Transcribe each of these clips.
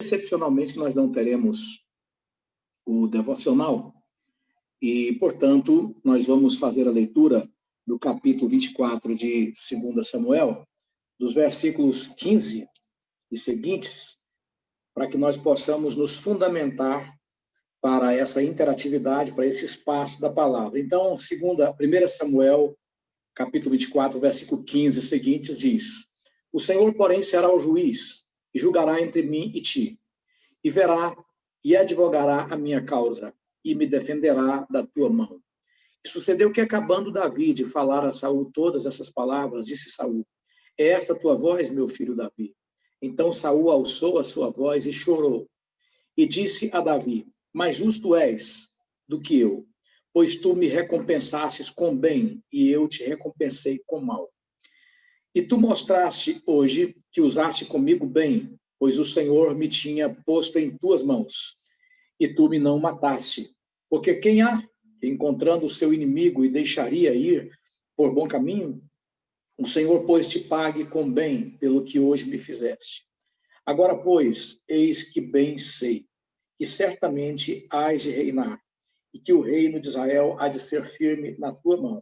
Excepcionalmente, nós não teremos o devocional e, portanto, nós vamos fazer a leitura do capítulo 24 de 2 Samuel, dos versículos 15 e seguintes, para que nós possamos nos fundamentar para essa interatividade, para esse espaço da palavra. Então, 1 Samuel, capítulo 24, versículo 15 e seguintes, diz: O Senhor, porém, será o juiz e julgará entre mim e ti, e verá e advogará a minha causa, e me defenderá da tua mão. E sucedeu que, acabando Davi de falar a Saul todas essas palavras, disse Saul: É esta a tua voz, meu filho Davi? Então Saul alçou a sua voz e chorou, e disse a Davi: Mais justo és do que eu, pois tu me recompensastes com bem, e eu te recompensei com mal. E tu mostraste hoje que usaste comigo bem, pois o Senhor me tinha posto em tuas mãos, e tu me não mataste. Porque quem há, encontrando o seu inimigo, e deixaria ir por bom caminho? O Senhor, pois, te pague com bem pelo que hoje me fizeste. Agora, pois, eis que bem sei, que certamente hás de reinar, e que o reino de Israel há de ser firme na tua mão.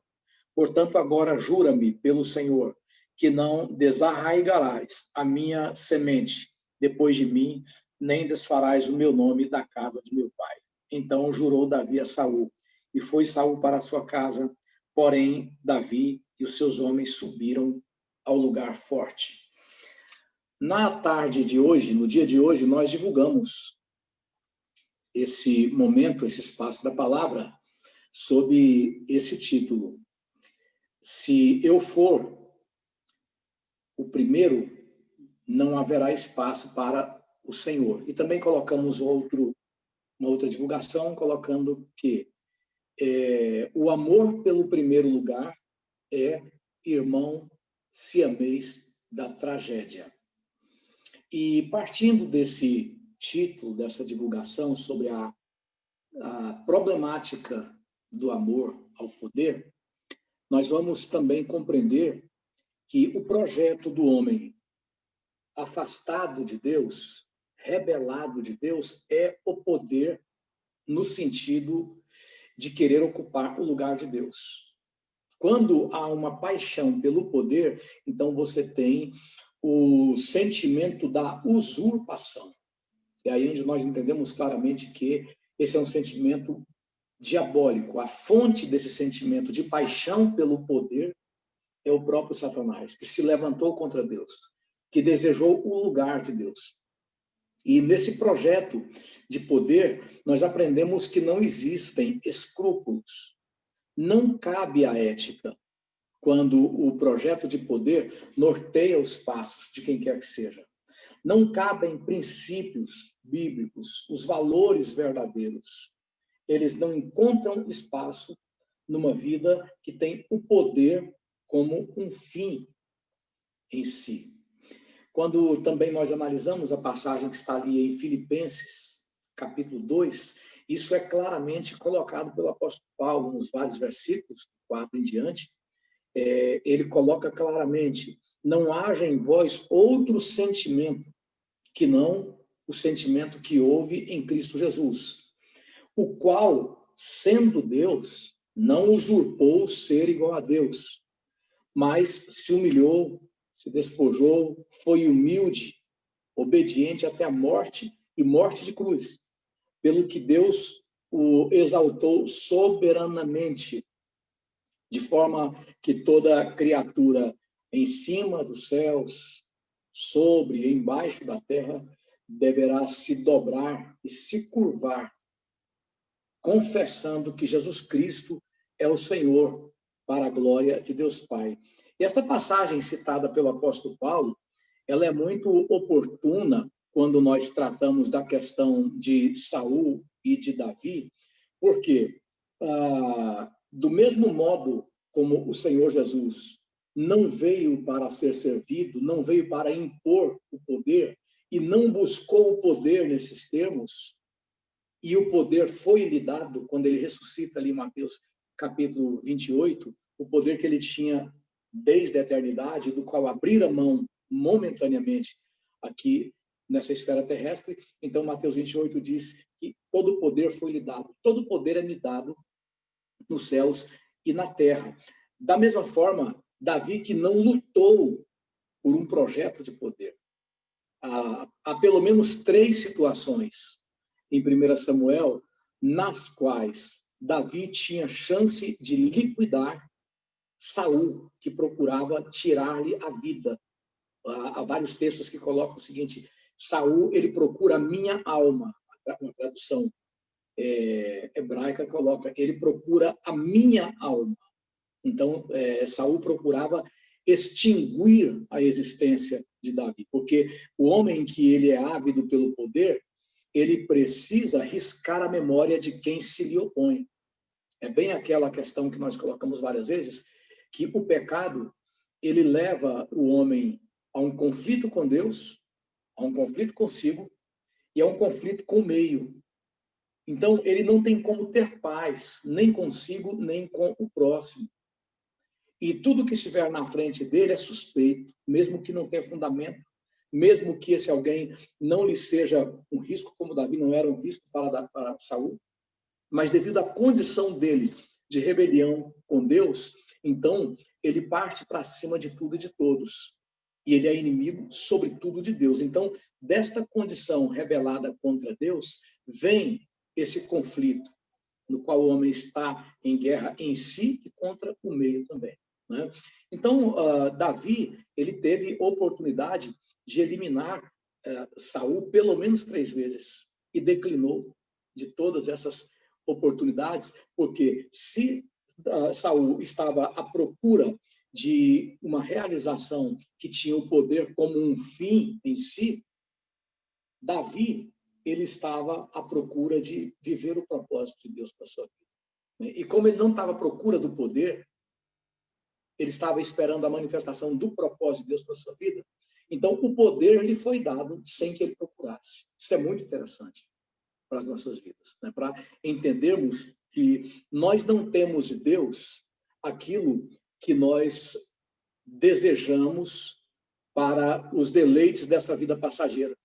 Portanto, agora jura-me pelo Senhor, que não desarraigarás a minha semente depois de mim, nem desfarás o meu nome da casa de meu pai. Então jurou Davi a Saul, e foi Saul para a sua casa, porém Davi e os seus homens subiram ao lugar forte. Na tarde de hoje, no dia de hoje, nós divulgamos esse momento, esse espaço da palavra, sob esse título: Se eu for o primeiro, não haverá espaço para o Senhor. E também colocamos uma outra divulgação, colocando que o amor pelo primeiro lugar é irmão siamês da tragédia. E partindo desse título, dessa divulgação sobre a problemática do amor ao poder, nós vamos também compreender que o projeto do homem afastado de Deus, rebelado de Deus, é o poder no sentido de querer ocupar o lugar de Deus. Quando há uma paixão pelo poder, então você tem o sentimento da usurpação. É aí onde nós entendemos claramente que esse é um sentimento diabólico. A fonte desse sentimento de paixão pelo poder é o próprio Satanás, que se levantou contra Deus, que desejou o lugar de Deus. E nesse projeto de poder, nós aprendemos que não existem escrúpulos. Não cabe a ética quando o projeto de poder norteia os passos de quem quer que seja. Não cabem princípios bíblicos, os valores verdadeiros. Eles não encontram espaço numa vida que tem o poder como um fim em si. Quando também nós analisamos a passagem que está ali em Filipenses, capítulo 2, isso é claramente colocado pelo apóstolo Paulo nos vários versículos, 4 em diante. Ele coloca claramente: não haja em vós outro sentimento que não o sentimento que houve em Cristo Jesus, o qual, sendo Deus, não usurpou ser igual a Deus, mas se humilhou, se despojou, foi humilde, obediente até a morte, e morte de cruz, pelo que Deus o exaltou soberanamente, de forma que toda criatura em cima dos céus, sobre e embaixo da terra, deverá se dobrar e se curvar, confessando que Jesus Cristo é o Senhor, para a glória de Deus Pai. E esta passagem citada pelo apóstolo Paulo, ela é muito oportuna quando nós tratamos da questão de Saul e de Davi, porque do mesmo modo como o Senhor Jesus não veio para ser servido, não veio para impor o poder e não buscou o poder nesses termos, e o poder foi lhe dado quando ele ressuscita ali em Mateus capítulo 28, o poder que ele tinha desde a eternidade, do qual abrira mão momentaneamente aqui nessa esfera terrestre. Então, Mateus 28 diz que todo o poder foi lhe dado. Todo o poder é me dado nos céus e na terra. Da mesma forma, Davi, que não lutou por um projeto de poder. Há pelo menos 3 situações em 1 Samuel nas quais Davi tinha chance de liquidar Saul, que procurava tirar-lhe a vida. Há vários textos que colocam o seguinte: Saul, ele procura a minha alma. Uma tradução hebraica coloca: ele procura a minha alma. Então, Saul procurava extinguir a existência de Davi, porque o homem que ele é ávido pelo poder, ele precisa riscar a memória de quem se lhe opõe. É bem aquela questão que nós colocamos várias vezes, que o pecado, ele leva o homem a um conflito com Deus, a um conflito consigo e a um conflito com o meio. Então, ele não tem como ter paz, nem consigo, nem com o próximo. E tudo que estiver na frente dele é suspeito, mesmo que não tenha fundamento, mesmo que esse alguém não lhe seja um risco, como Davi não era um risco para Saul, mas devido à condição dele de rebelião com Deus, então ele parte para cima de tudo e de todos. E ele é inimigo, sobretudo, de Deus. Então, desta condição rebelada contra Deus, vem esse conflito, no qual o homem está em guerra em si e contra o meio também. Né? Então, Davi, ele teve oportunidade de eliminar Saul pelo menos 3 vezes e declinou de todas essas oportunidades, porque se Saul estava à procura de uma realização que tinha o poder como um fim em si, Davi, ele estava à procura de viver o propósito de Deus para a sua vida. E como ele não estava à procura do poder, ele estava esperando a manifestação do propósito de Deus para a sua vida, então o poder lhe foi dado sem que ele procurasse. Isso é muito interessante para as nossas vidas, né? Para entendermos que nós não temos de Deus aquilo que nós desejamos para os deleites dessa vida passageira.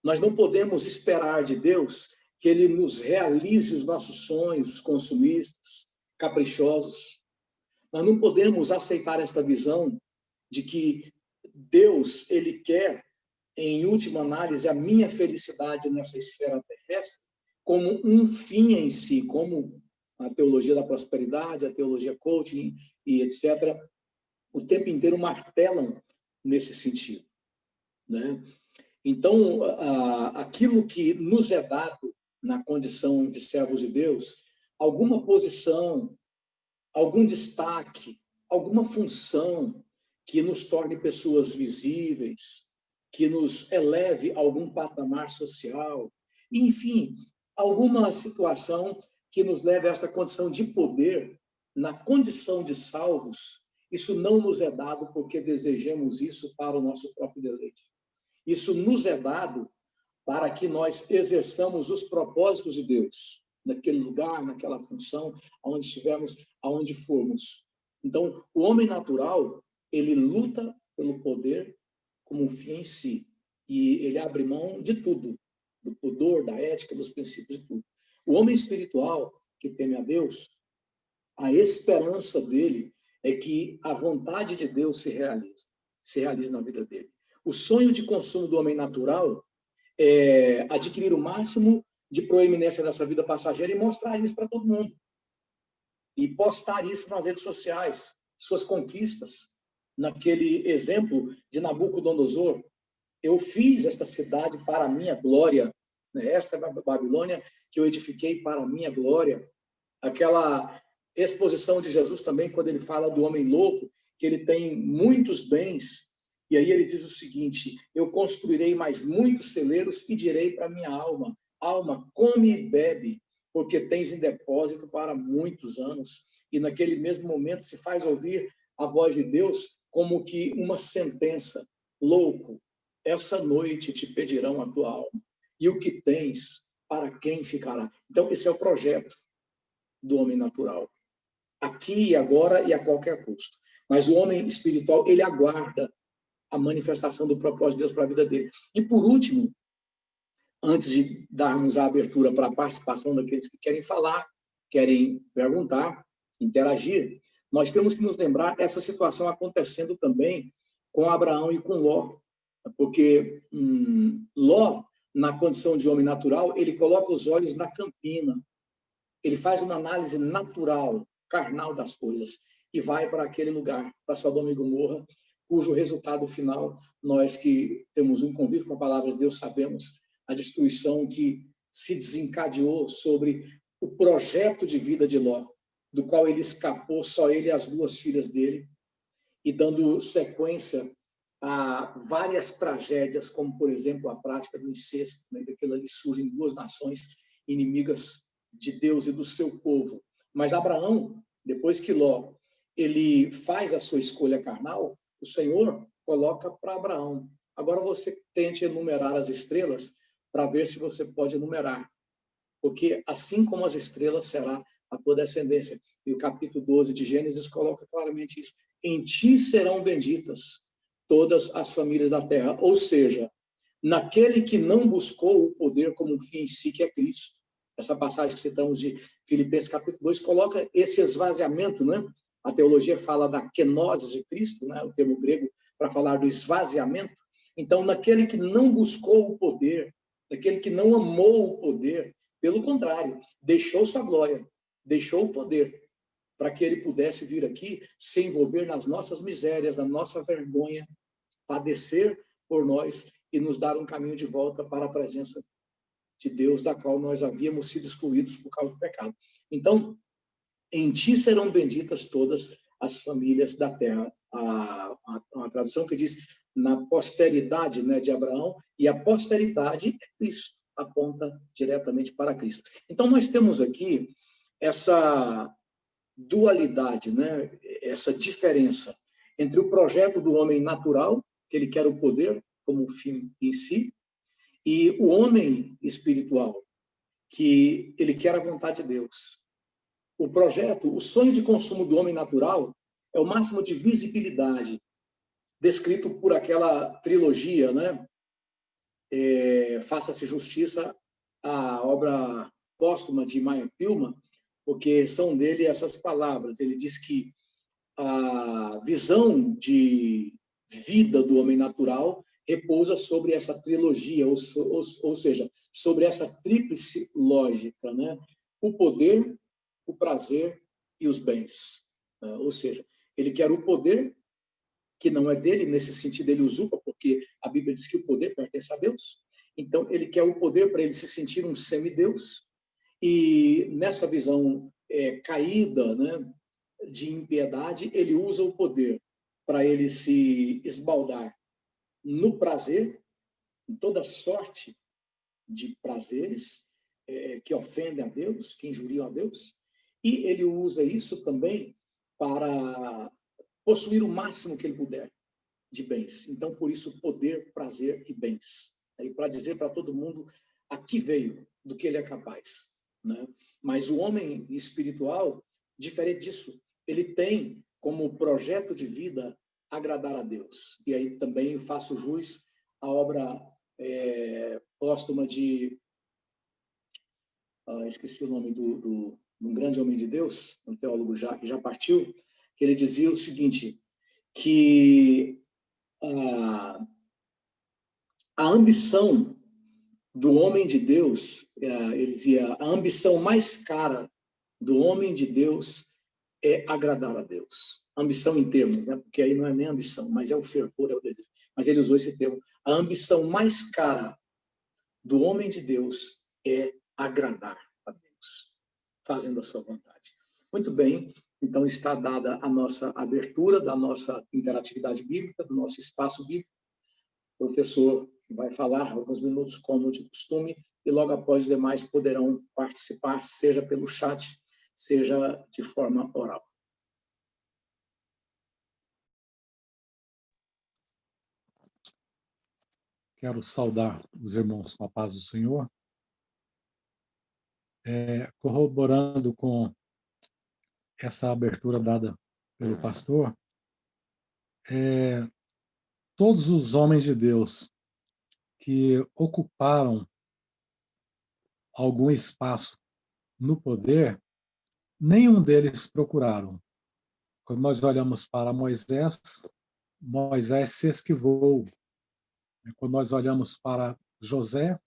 Nós não podemos esperar de Deus que Ele nos realize os nossos sonhos consumistas, caprichosos. Nós não podemos aceitar esta visão de que Deus, Ele quer, em última análise, a minha felicidade nessa esfera terrestre como um fim em si, como a teologia da prosperidade, a teologia coaching e etc., o tempo inteiro martelam nesse sentido, né? Então, aquilo que nos é dado na condição de servos de Deus, alguma posição, algum destaque, alguma função que nos torne pessoas visíveis, que nos eleve a algum patamar social, enfim, alguma situação que nos leve a esta condição de poder, na condição de salvos, isso não nos é dado porque desejamos isso para o nosso próprio deleite. Isso nos é dado para que nós exerçamos os propósitos de Deus, naquele lugar, naquela função, aonde estivermos, aonde formos. Então, o homem natural, ele luta pelo poder como um fim em si, e ele abre mão de tudo, do pudor, da ética, dos princípios, de tudo. O homem espiritual, que teme a Deus, a esperança dele é que a vontade de Deus se realize na vida dele. O sonho de consumo do homem natural é adquirir o máximo de proeminência nessa vida passageira e mostrar isso para todo mundo. E postar isso nas redes sociais, suas conquistas. Naquele exemplo de Nabucodonosor, eu fiz esta cidade para a minha glória, né? Esta é a Babilônia que eu edifiquei para a minha glória. Aquela exposição de Jesus também, quando ele fala do homem louco, que ele tem muitos bens, e aí ele diz o seguinte: eu construirei mais muitos celeiros e direi para minha alma: alma, come e bebe, porque tens em depósito para muitos anos. E naquele mesmo momento se faz ouvir a voz de Deus como que uma sentença: louco, essa noite te pedirão a tua alma, e o que tens, para quem ficará? Então, esse é o projeto do homem natural, aqui e agora e a qualquer custo. Mas o homem espiritual, ele aguarda a manifestação do propósito de Deus para a vida dele. E, por último, antes de darmos a abertura para a participação daqueles que querem falar, querem perguntar, interagir, nós temos que nos lembrar essa situação acontecendo também com Abraão e com Ló, porque Ló, na condição de homem natural, ele coloca os olhos na campina, ele faz uma análise natural, carnal das coisas, e vai para aquele lugar, para Sodoma e Gomorra, cujo resultado final, nós que temos um convívio com a palavra de Deus, sabemos a destruição que se desencadeou sobre o projeto de vida de Ló, do qual ele escapou, só ele e as 2 filhas dele, e dando sequência a várias tragédias, como, por exemplo, a prática do incesto, né? Daquilo ali surgem 2 nações inimigas de Deus e do seu povo. Mas Abraão, depois que Ló ele faz a sua escolha carnal, o Senhor coloca para Abraão: agora você tente enumerar as estrelas para ver se você pode enumerar, porque assim como as estrelas será a tua descendência. E o capítulo 12 de Gênesis coloca claramente isso: em ti serão benditas todas as famílias da terra. Ou seja, naquele que não buscou o poder como um fim em si, que é Cristo. Essa passagem que citamos de Filipenses capítulo 2 coloca esse esvaziamento, né? A teologia fala da kenosis de Cristo, né? O termo grego para falar do esvaziamento. Então, naquele que não buscou o poder, naquele que não amou o poder, pelo contrário, deixou sua glória, deixou o poder, para que ele pudesse vir aqui se envolver nas nossas misérias, na nossa vergonha, padecer por nós e nos dar um caminho de volta para a presença de Deus, da qual nós havíamos sido excluídos por causa do pecado. Então, em ti serão benditas todas as famílias da terra. A tradução que diz na posteridade, né, de Abraão, e a posteridade é Cristo, aponta diretamente para Cristo. Então, nós temos aqui essa dualidade, né, essa diferença entre o projeto do homem natural, que ele quer o poder como fim em si, e o homem espiritual, que ele quer a vontade de Deus. O projeto, o sonho de consumo do homem natural é o máximo de visibilidade, descrito por aquela trilogia, né? Faça-se justiça, a obra póstuma de Meyer Pilma, porque são dele essas palavras. Ele diz que a visão de vida do homem natural repousa sobre essa trilogia, ou seja, sobre essa tríplice lógica, né? O poder, o prazer e os bens. Ou seja, ele quer o poder, que não é dele, nesse sentido ele usurpa, porque a Bíblia diz que o poder pertence a Deus. Então, ele quer o poder para ele se sentir um semideus, e nessa visão caída, né, de impiedade, ele usa o poder para ele se esbaldar no prazer, em toda sorte de prazeres que ofendem a Deus, que injuriam a Deus, e ele usa isso também para possuir o máximo que ele puder de bens. Então, por isso, poder, prazer e bens. E para dizer para todo mundo a que veio, do que ele é capaz, né? Mas o homem espiritual, diferente disso, ele tem como projeto de vida agradar a Deus. E aí também faço jus à obra póstuma de... esqueci o nome do um grande homem de Deus, um teólogo que já partiu, que ele dizia o seguinte, que a ambição do homem de Deus, ele dizia, a ambição mais cara do homem de Deus é agradar a Deus. Ambição em termos, né? Porque aí não é nem ambição, mas é o fervor, é o desejo. Mas ele usou esse termo. A ambição mais cara do homem de Deus é agradar a Deus, fazendo a sua vontade. Muito bem, então está dada a nossa abertura da nossa interatividade bíblica, do nosso espaço bíblico. O professor vai falar alguns minutos, como de costume, e logo após os demais poderão participar, seja pelo chat, seja de forma oral. Quero saudar os irmãos com a paz do Senhor, corroborando com essa abertura dada pelo pastor. todos os homens de Deus que ocuparam algum espaço no poder, nenhum deles procuraram. Quando nós olhamos para Moisés, Moisés se esquivou. Quando nós olhamos para José,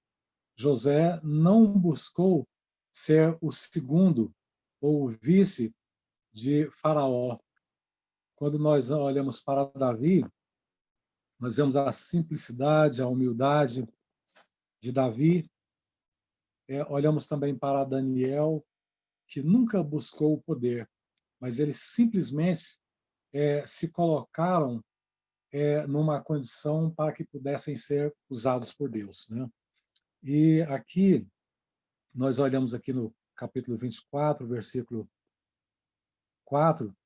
José não buscou ser o segundo ou o vice de Faraó. Quando nós olhamos para Davi, nós vemos a simplicidade, a humildade de Davi. Olhamos também para Daniel, que nunca buscou o poder, mas eles simplesmente se colocaram numa condição para que pudessem ser usados por Deus, né? E aqui, nós olhamos aqui no capítulo 24, versículo 4,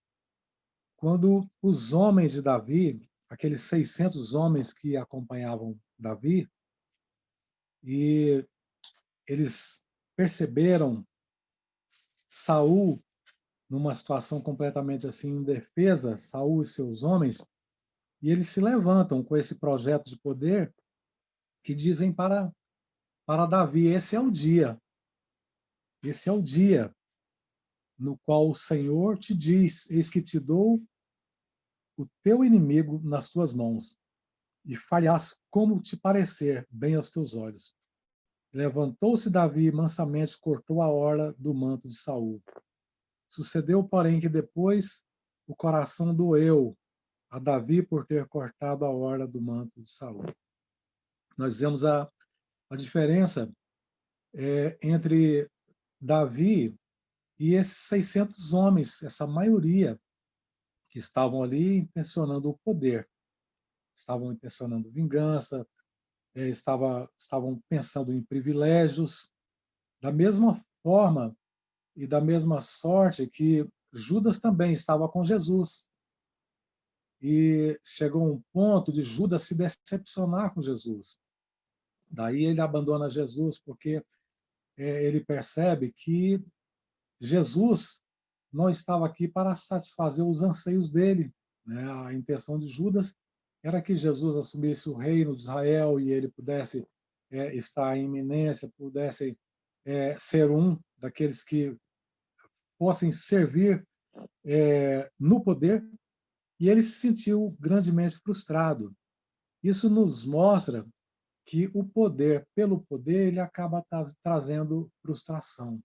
quando os homens de Davi, aqueles 600 homens que acompanhavam Davi, e eles perceberam Saul numa situação completamente assim indefesa, Saul e seus homens, e eles se levantam com esse projeto de poder e dizem para Davi: esse é o dia no qual o Senhor te diz: eis que te dou o teu inimigo nas tuas mãos, e farás como te parecer bem aos teus olhos. Levantou-se Davi e mansamente cortou a orla do manto de Saul. Sucedeu, porém, que depois o coração doeu a Davi por ter cortado a orla do manto de Saul. Nós vemos a diferença entre Davi e esses 600 homens, essa maioria que estavam ali intencionando o poder, estavam intencionando vingança, estavam pensando em privilégios, da mesma forma e da mesma sorte que Judas também estava com Jesus. E chegou um ponto de Judas se decepcionar com Jesus. Daí ele abandona Jesus porque ele percebe que Jesus não estava aqui para satisfazer os anseios dele, né? A intenção de Judas era que Jesus assumisse o reino de Israel e ele pudesse estar em iminência, pudesse ser um daqueles que fossem servir no poder, e ele se sentiu grandemente frustrado. Isso nos mostra que o poder, pelo poder, ele acaba trazendo frustração.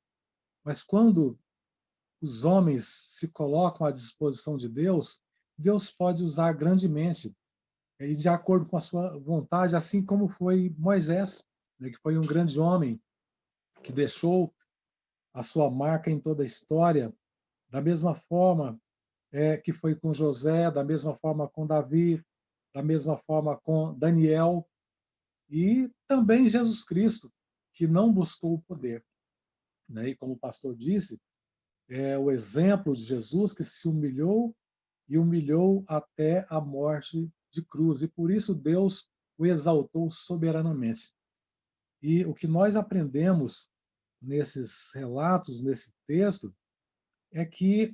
Mas quando os homens se colocam à disposição de Deus, Deus pode usar grandemente, e de acordo com a sua vontade, assim como foi Moisés, né, que foi um grande homem, que deixou a sua marca em toda a história, da mesma forma que foi com José, da mesma forma com Davi, da mesma forma com Daniel, e também Jesus Cristo, que não buscou o poder, né? E como o pastor disse, o exemplo de Jesus que se humilhou e humilhou até a morte de cruz, e por isso Deus o exaltou soberanamente. E o que nós aprendemos nesses relatos, nesse texto, é que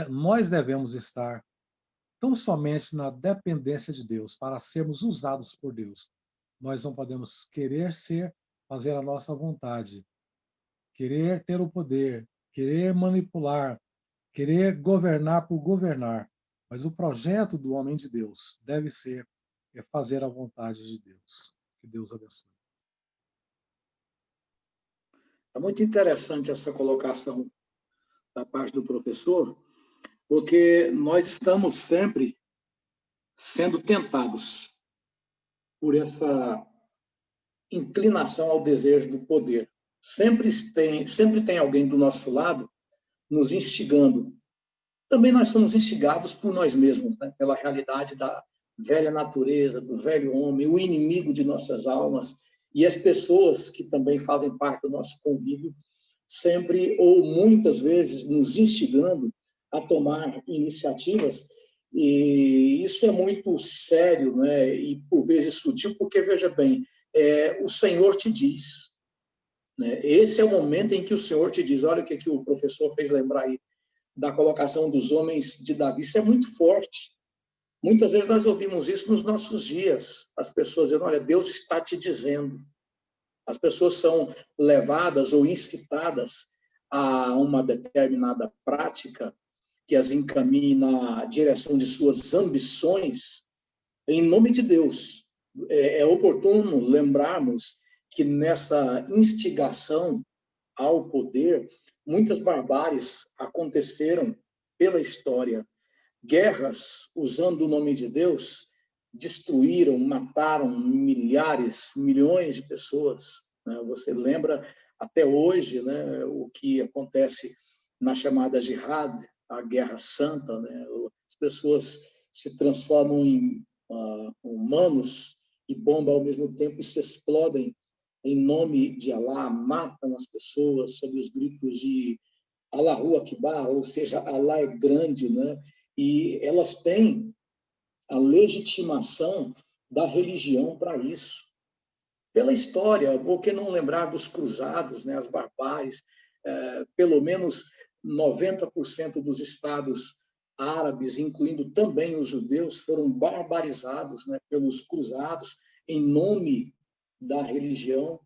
nós devemos estar tão somente na dependência de Deus para sermos usados por Deus. Nós não podemos querer fazer a nossa vontade, querer ter o poder, querer manipular, querer governar por governar. Mas o projeto do homem de Deus deve ser fazer a vontade de Deus. Que Deus abençoe. É muito interessante essa colocação da parte do professor, porque nós estamos sempre sendo tentados por essa inclinação ao desejo do poder. Sempre tem alguém do nosso lado nos instigando. Também nós somos instigados por nós mesmos, né? Pela realidade da velha natureza, do velho homem, o inimigo de nossas almas, e as pessoas que também fazem parte do nosso convívio, sempre ou muitas vezes nos instigando a tomar iniciativas, e isso é muito sério, né? E por vezes sutil, porque, veja bem, o Senhor te diz, né? Esse é o momento em que o Senhor te diz. Olha o que o professor fez lembrar aí, da colocação dos homens de Davi. Isso é muito forte, Muitas vezes nós ouvimos isso nos nossos dias, as pessoas dizendo, olha, Deus está te dizendo. As pessoas são levadas ou incitadas a uma determinada prática que as encaminhe na direção de suas ambições, em nome de Deus. É oportuno lembrarmos que nessa instigação ao poder, muitas barbáries aconteceram pela história. Guerras, usando o nome de Deus, destruíram, mataram milhares, milhões de pessoas. Você lembra até hoje, né, o que acontece na chamada Jihad, a Guerra Santa, né? As pessoas se transformam em humanos e bombam ao mesmo tempo e se explodem em nome de Alá, matam as pessoas sob os gritos de Allahu Akbar, ou seja, Alá é grande, né? E elas têm a legitimação da religião para isso. Pela história, por que não lembrar dos cruzados, né, as barbáries? Pelo menos 90% dos estados árabes, incluindo também os judeus, foram barbarizados, né, pelos cruzados em nome da religião,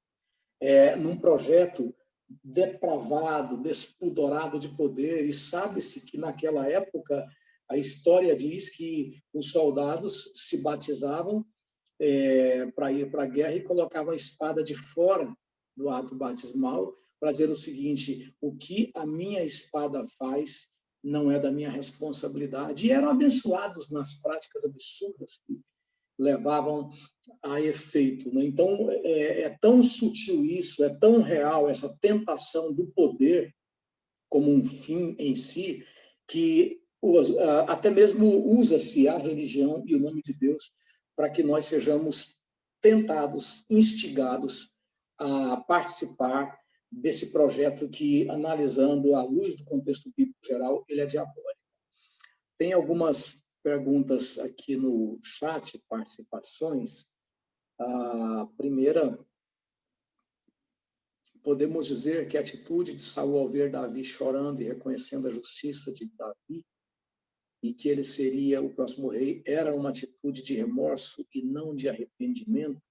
num projeto depravado, despudorado de poder. E sabe-se que, naquela época, a história diz que os soldados se batizavam para ir para a guerra e colocavam a espada de fora do ato batismal para dizer o seguinte: o que a minha espada faz não é da minha responsabilidade. E eram abençoados nas práticas absurdas que levavam a efeito, né? Então, é tão sutil isso, é tão real essa tentação do poder como um fim em si, que até mesmo usa-se a religião e o nome de Deus para que nós sejamos tentados, instigados a participar desse projeto que, analisando à luz do contexto bíblico geral, ele é diabólico. Tem algumas perguntas aqui no chat, participações. A primeira, podemos dizer que a atitude de Saul ao ver Davi chorando e reconhecendo a justiça de Davi e que ele seria o próximo rei, era uma atitude de remorso e não de arrependimento.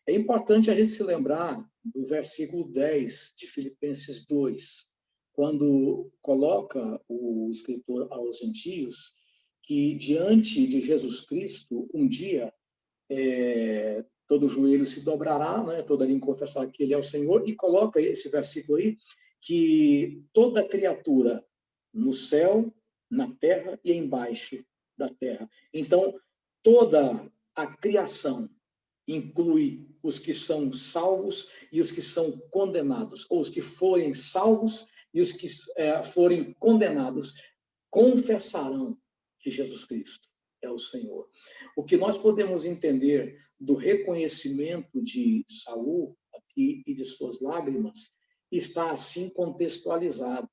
É importante a gente se lembrar do versículo 10 de Filipenses 2, quando coloca o escritor aos gentios que, diante de Jesus Cristo, um dia, todo joelho se dobrará, né? Toda língua confessará que ele é o Senhor, e coloca esse versículo aí, que toda criatura no céu, na terra e embaixo da terra. Então, toda a criação inclui os que são salvos e os que são condenados, ou os que forem salvos e os que forem condenados confessarão que Jesus Cristo é o Senhor. O que nós podemos entender do reconhecimento de Saul aqui e de suas lágrimas está assim contextualizado.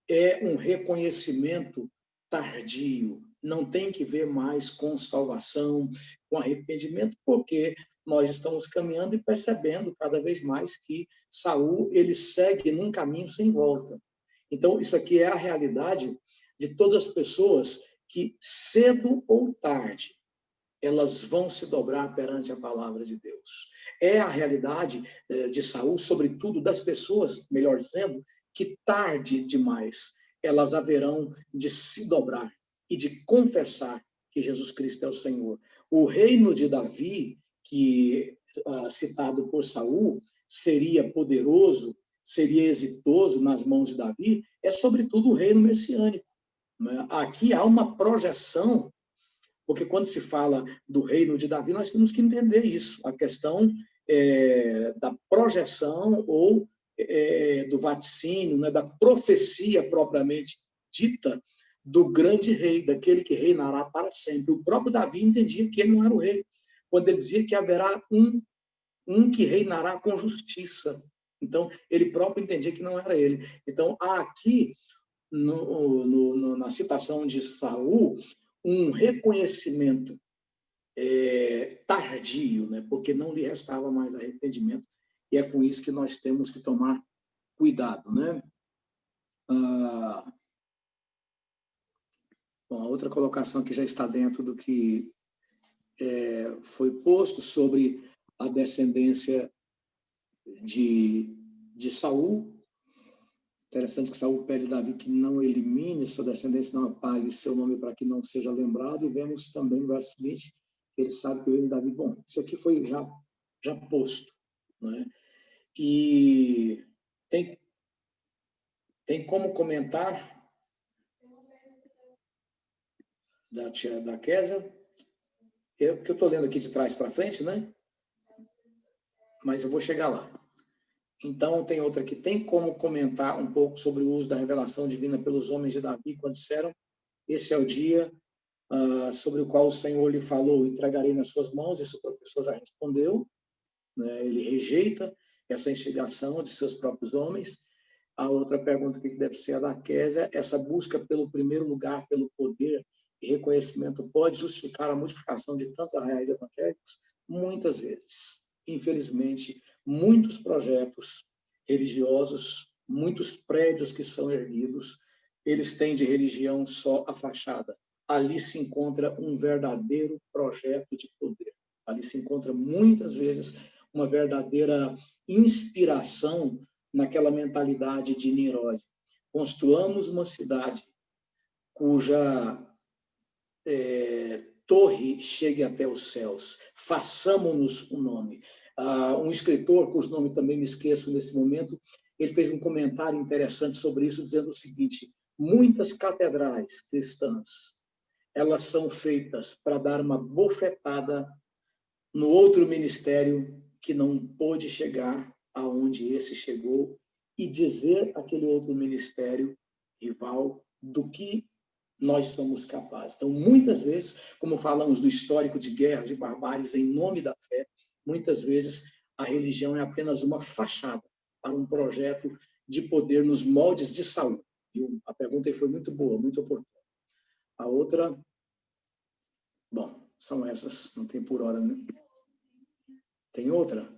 É um reconhecimento tardio, não tem que ver mais com salvação, com arrependimento, porque nós estamos caminhando e percebendo cada vez mais que Saul ele segue num caminho sem volta. Então, isso aqui é a realidade de todas as pessoas que, cedo ou tarde, elas vão se dobrar perante a palavra de Deus. É a realidade de Saul, sobretudo das pessoas, melhor dizendo, que tarde demais elas haverão de se dobrar e de confessar que Jesus Cristo é o Senhor. O reino de Davi, que citado por Saul, seria poderoso, seria exitoso nas mãos de Davi, é sobretudo o reino messiânico. Aqui há uma projeção, porque quando se fala do reino de Davi, nós temos que entender isso, a questão da projeção ou do vaticínio, né, da profecia propriamente dita do grande rei, daquele que reinará para sempre. O próprio Davi entendia que ele não era o rei, quando ele dizia que haverá um que reinará com justiça. Então, ele próprio entendia que não era ele. Então, há aqui, na citação de Saul, um reconhecimento tardio, né? Porque não lhe restava mais arrependimento, e é com isso que nós temos que tomar cuidado, né? Bom, a outra colocação que já está dentro do que foi posto sobre a descendência de Saul. Interessante que Saul pede a Davi que não elimine sua descendência, não apague seu nome para que não seja lembrado. E vemos também no verso 20, que ele sabe que o rei Davi, bom, isso aqui foi já posto, né? E tem como comentar da Kézia, que eu estou lendo aqui de trás para frente, né? Mas eu vou chegar lá. Então, tem outra aqui. Tem como comentar um pouco sobre o uso da revelação divina pelos homens de Davi, quando disseram: esse é o dia sobre o qual o Senhor lhe falou, entregarei nas suas mãos. Isso o professor já respondeu, né? Ele rejeita essa instigação de seus próprios homens. A outra pergunta que deve ser a da Kézia: essa busca pelo primeiro lugar, pelo poder e reconhecimento, pode justificar a multiplicação de tantos arraiais evangélicos? Muitas vezes. Infelizmente, muitos projetos religiosos, muitos prédios que são erguidos, eles têm de religião só a fachada. Ali se encontra um verdadeiro projeto de poder. Ali se encontra, muitas vezes, uma verdadeira inspiração naquela mentalidade de Nimrod. Construamos uma cidade cuja torre chegue até os céus, façamos-nos um nome. Um escritor, cujo nome também me esqueço nesse momento, ele fez um comentário interessante sobre isso, dizendo o seguinte: muitas catedrais cristãs, elas são feitas para dar uma bofetada no outro ministério que não pôde chegar aonde esse chegou e dizer àquele outro ministério rival do que nós somos capazes. Então, muitas vezes, como falamos do histórico de guerras e barbáries em nome da fé, muitas vezes a religião é apenas uma fachada para um projeto de poder nos moldes de Saul. E a pergunta foi muito boa, muito oportuna. A outra, bom, são essas, não tem por hora, né? Tem outra?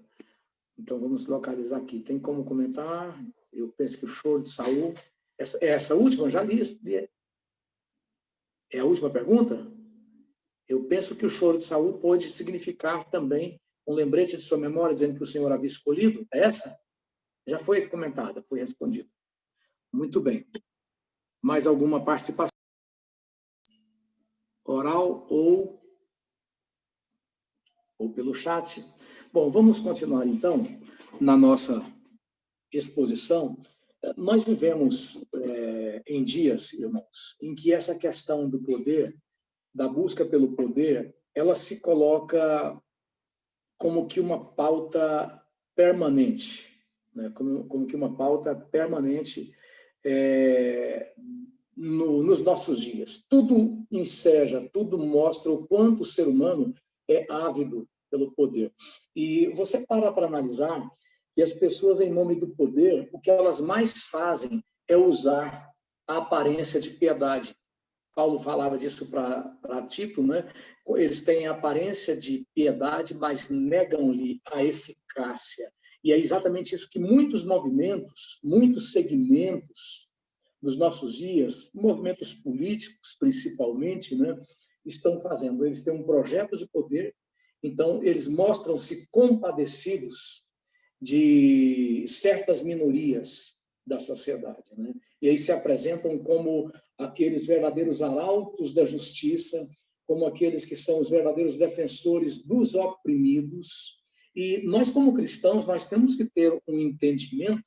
Então, vamos localizar aqui. Tem como comentar? Eu penso que o choro de Saul... Essa última, já li. É a última pergunta? Eu penso que o choro de Saul pode significar também um lembrete de sua memória, dizendo que o Senhor havia escolhido. É essa? Já foi comentada, foi respondida. Muito bem. Mais alguma participação? Oral ou pelo chat? Bom, vamos continuar, então, na nossa exposição. Nós vivemos em dias, irmãos, em que essa questão do poder, da busca pelo poder, ela se coloca como que uma pauta permanente, né? como que uma pauta permanente nos nossos dias. Tudo enseja, tudo mostra o quanto o ser humano é ávido pelo poder. E você para analisar que as pessoas, em nome do poder, o que elas mais fazem é usar a aparência de piedade. Paulo falava disso para Tito, né? Eles têm a aparência de piedade, mas negam-lhe a eficácia. E é exatamente isso que muitos movimentos, muitos segmentos dos nossos dias, movimentos políticos principalmente, né, estão fazendo. Eles têm um projeto de poder, então eles mostram-se compadecidos de certas minorias da sociedade, né? E aí se apresentam como aqueles verdadeiros arautos da justiça, como aqueles que são os verdadeiros defensores dos oprimidos. E nós, como cristãos, nós temos que ter um entendimento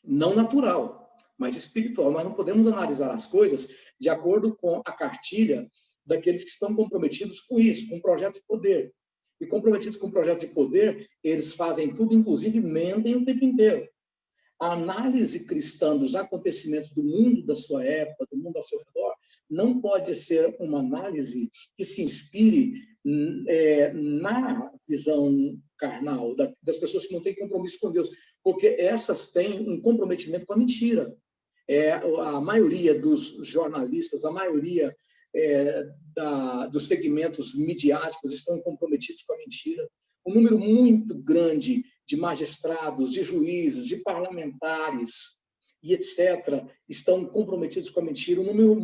não natural, mas espiritual. Nós não podemos analisar as coisas de acordo com a cartilha daqueles que estão comprometidos com isso, com o projeto de poder. E comprometidos com o projeto de poder, eles fazem tudo, inclusive mentem o tempo inteiro. A análise cristã dos acontecimentos do mundo da sua época, do mundo ao seu redor, não pode ser uma análise que se inspire na visão carnal, das pessoas que não têm compromisso com Deus, porque essas têm um comprometimento com a mentira. A maioria dos jornalistas, a maioria dos segmentos midiáticos estão comprometidos com a mentira. Um número muito grande de magistrados, de juízes, de parlamentares, e etc., estão comprometidos com a mentira. Um número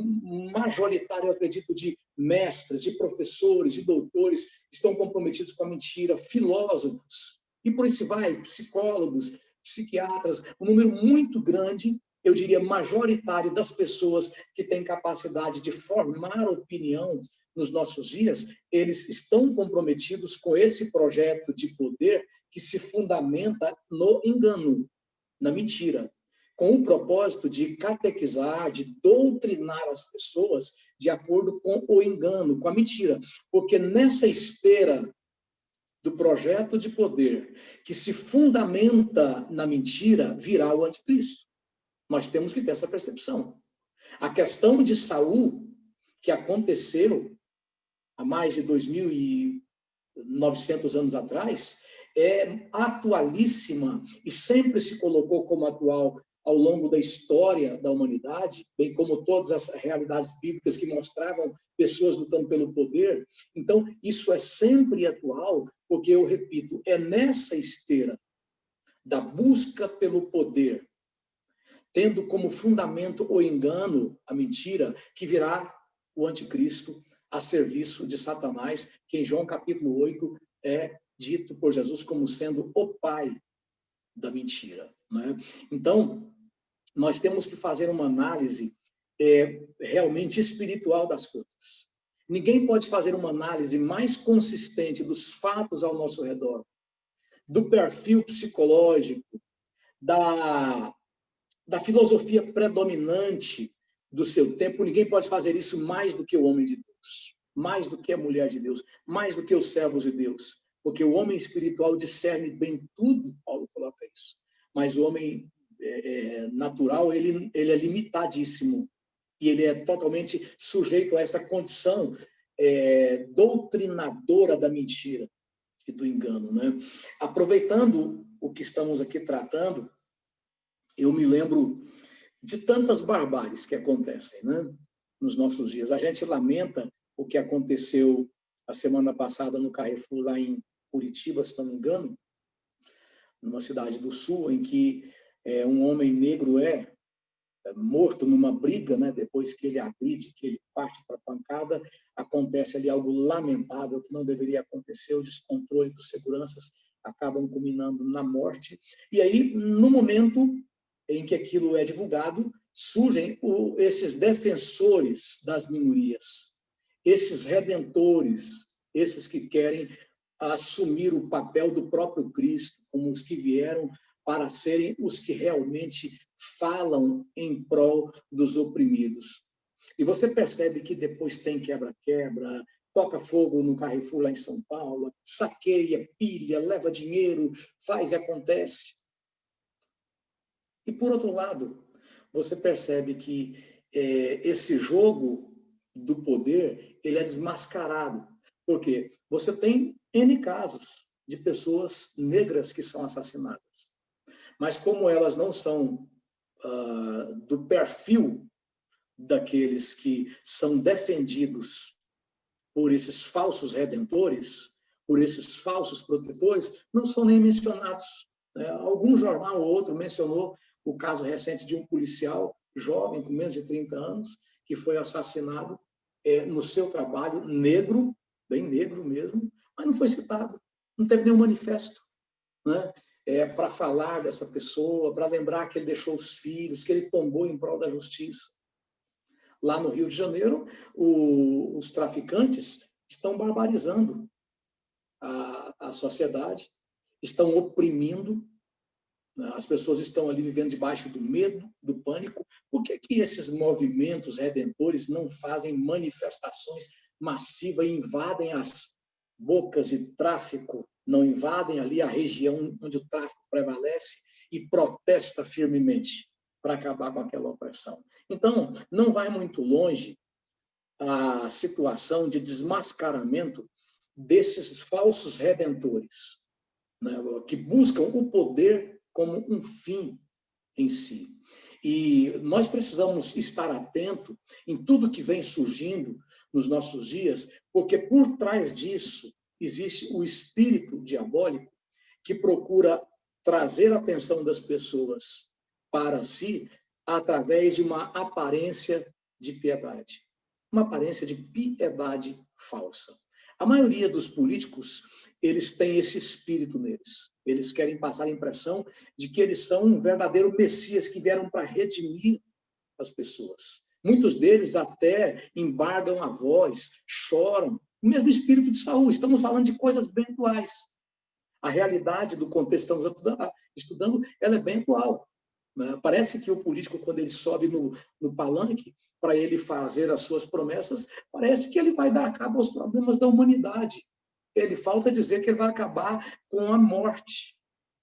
majoritário, eu acredito, de mestres, de professores, de doutores estão comprometidos com a mentira, filósofos, e por isso vai, psicólogos, psiquiatras, um número muito grande, eu diria majoritário, das pessoas que têm capacidade de formar opinião nos nossos dias, eles estão comprometidos com esse projeto de poder que se fundamenta no engano, na mentira, com o propósito de catequizar, de doutrinar as pessoas de acordo com o engano, com a mentira. Porque nessa esteira do projeto de poder que se fundamenta na mentira, virá o anticristo. Nós temos que ter essa percepção. A questão de Saul, que aconteceu há mais de 2.900 anos atrás, é atualíssima e sempre se colocou como atual ao longo da história da humanidade, bem como todas as realidades bíblicas que mostravam pessoas lutando pelo poder. Então, isso é sempre atual, porque, eu repito, é nessa esteira da busca pelo poder, tendo como fundamento o engano, a mentira, que virá o anticristo a serviço de Satanás, que em João capítulo 8 é dito por Jesus como sendo o pai da mentira, né? Então, nós temos que fazer uma análise realmente espiritual das coisas. Ninguém pode fazer uma análise mais consistente dos fatos ao nosso redor, do perfil psicológico, da filosofia predominante do seu tempo. Ninguém pode fazer isso mais do que o homem de Deus, mais do que a mulher de Deus, mais do que os servos de Deus, porque o homem espiritual discerne bem tudo, Paulo coloca isso, mas o homem natural, ele é limitadíssimo, e ele é totalmente sujeito a esta condição doutrinadora da mentira e do engano, né? Aproveitando o que estamos aqui tratando, eu me lembro de tantas barbáries que acontecem, né, nos nossos dias. A gente lamenta o que aconteceu a semana passada no Carrefour, lá em Curitiba, se não me engano, numa cidade do sul, em que um homem negro é morto numa briga, né, depois que ele agride, que ele parte para a pancada. Acontece ali algo lamentável que não deveria acontecer, o descontrole dos seguranças acabam culminando na morte. E aí, no momento em que aquilo é divulgado, surgem esses defensores das minorias, esses redentores, esses que querem assumir o papel do próprio Cristo, como os que vieram para serem os que realmente falam em prol dos oprimidos. E você percebe que depois tem quebra-quebra, toca fogo no Carrefour lá em São Paulo, saqueia, pilha, leva dinheiro, faz e acontece. E, por outro lado, você percebe que esse jogo do poder, ele é desmascarado. Por quê? Você tem N casos de pessoas negras que são assassinadas. Mas como elas não são do perfil daqueles que são defendidos por esses falsos redentores, por esses falsos protetores, não são nem mencionados. Algum jornal ou outro mencionou o caso recente de um policial jovem, com menos de 30 anos, que foi assassinado no seu trabalho, negro, bem negro mesmo, mas não foi citado, não teve nenhum manifesto, né? Para falar dessa pessoa, para lembrar que ele deixou os filhos, que ele tombou em prol da justiça. Lá no Rio de Janeiro, os traficantes estão barbarizando a sociedade, estão oprimindo, né? As pessoas estão ali vivendo debaixo do medo, do pânico. Por que esses movimentos redentores não fazem manifestações massivas e invadem as bocas de tráfico, não invadem ali a região onde o tráfico prevalece e protesta firmemente para acabar com aquela opressão? Então, não vai muito longe a situação de desmascaramento desses falsos redentores, né, que buscam o poder como um fim em si. E nós precisamos estar atento em tudo que vem surgindo nos nossos dias, porque por trás disso existe o espírito diabólico que procura trazer a atenção das pessoas para si, através de uma aparência de piedade. Uma aparência de piedade falsa. A maioria dos políticos, eles têm esse espírito neles. Eles querem passar a impressão de que eles são um verdadeiro Messias que vieram para redimir as pessoas. Muitos deles até embargam a voz, choram. O mesmo espírito de Saul. Estamos falando de coisas bem atuais. A realidade do contexto que estamos estudando, ela é bem atual. Parece que o político, quando ele sobe no palanque, para ele fazer as suas promessas, parece que ele vai dar cabo aos problemas da humanidade. Ele falta dizer que ele vai acabar com a morte.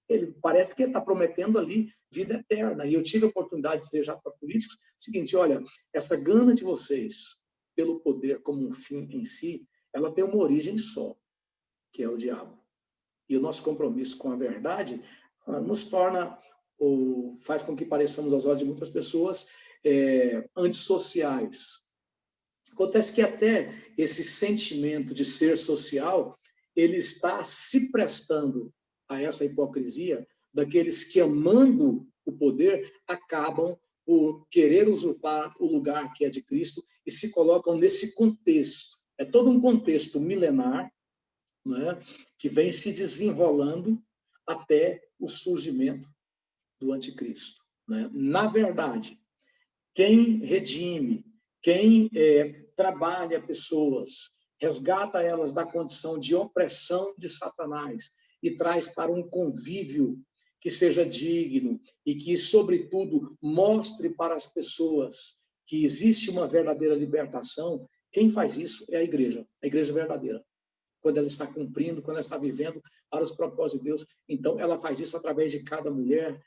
Ele parece que ele está prometendo ali vida eterna. E eu tive a oportunidade de dizer já para políticos o seguinte: olha, essa gana de vocês pelo poder como um fim em si, ela tem uma origem só, que é o diabo. E o nosso compromisso com a verdade nos torna, ou faz com que pareçamos aos olhos de muitas pessoas, antissociais. Acontece que até esse sentimento de ser social, ele está se prestando a essa hipocrisia daqueles que, amando o poder, acabam por querer usurpar o lugar que é de Cristo e se colocam nesse contexto. É todo um contexto milenar, né, que vem se desenrolando até o surgimento do anticristo. Né? Na verdade, quem redime, quem trabalha pessoas, resgata elas da condição de opressão de Satanás e traz para um convívio que seja digno e que, sobretudo, mostre para as pessoas que existe uma verdadeira libertação, quem faz isso é a igreja verdadeira. Quando ela está cumprindo, quando ela está vivendo para os propósitos de Deus, então ela faz isso através de cada mulher,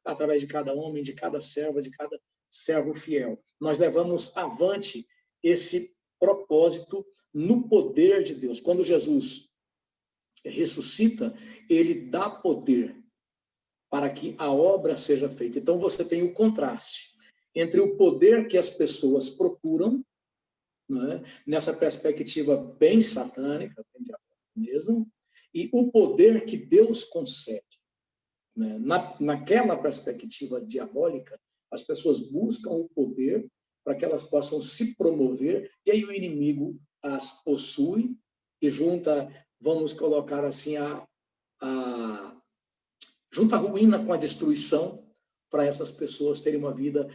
através de cada homem, de cada serva, de cada servo fiel. Nós levamos avante esse propósito no poder de Deus. Quando Jesus ressuscita, ele dá poder para que a obra seja feita. Então você tem o contraste entre o poder que as pessoas procuram, né, nessa perspectiva bem satânica, bem diabólica mesmo, e o poder que Deus concede. Né? Naquela perspectiva diabólica, as pessoas buscam o poder para que elas possam se promover, e aí o inimigo as possui e junta, vamos colocar assim, junta a ruína com a destruição para essas pessoas terem uma vida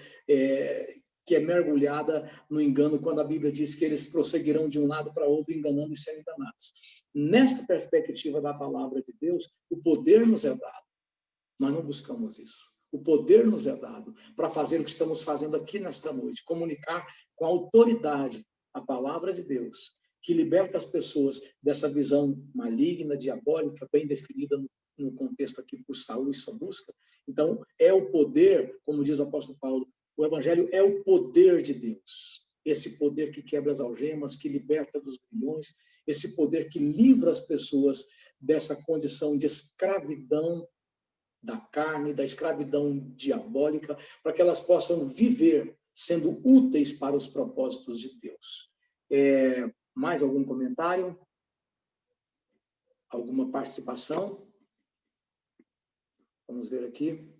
que é mergulhada no engano, quando a Bíblia diz que eles prosseguirão de um lado para outro, enganando e sendo enganados. Nesta perspectiva da palavra de Deus, o poder nos é dado. Nós não buscamos isso. O poder nos é dado para fazer o que estamos fazendo aqui nesta noite, comunicar com autoridade a palavra de Deus, que liberta as pessoas dessa visão maligna, diabólica, bem definida no contexto aqui por Saul e sua busca. Então, é o poder, como diz o apóstolo Paulo, o evangelho é o poder de Deus. Esse poder que quebra as algemas, que liberta dos grilhões, esse poder que livra as pessoas dessa condição de escravidão da carne, da escravidão diabólica, para que elas possam viver sendo úteis para os propósitos de Deus. Mais algum comentário? Alguma participação? Vamos ver aqui.